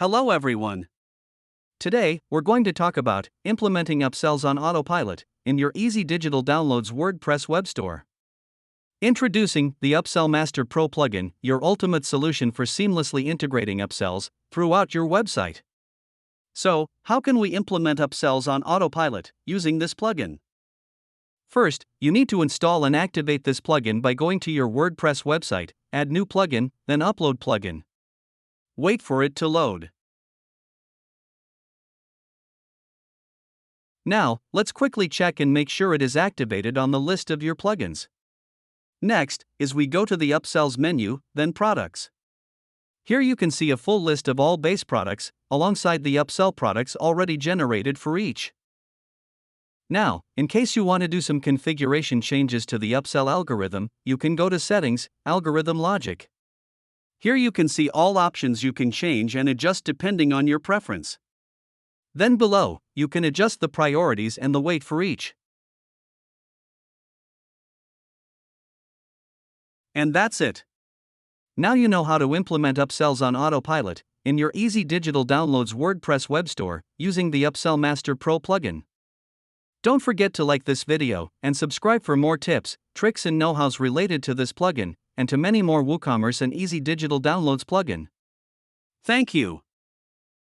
Hello everyone. Today, we're going to talk about implementing upsells on Autopilot in your easy digital downloads WordPress web store. Introducing the UpsellMaster Pro plugin, your ultimate solution for seamlessly integrating upsells throughout your website. So, how can we implement upsells on Autopilot using this plugin? First, you need to install and activate this plugin by going to your WordPress website, add new plugin, then upload plugin. Wait for it to load. Now, let's quickly check and make sure it is activated on the list of your plugins. Next, we go to the Upsells menu, then Products. Here you can see a full list of all base products, alongside the upsell products already generated for each. Now, in case you want to do some configuration changes to the upsell algorithm, you can go to Settings, Algorithm Logic. Here you can see all options you can change and adjust depending on your preference. Then below, you can adjust the priorities and the weight for each. And that's it. Now you know how to implement upsells on Autopilot in your easy digital downloads WordPress web store using the UpsellMaster Pro plugin. Don't forget to like this video and subscribe for more tips, tricks and know-hows related to this plugin and to many more WooCommerce and easy digital downloads plugin. Thank you.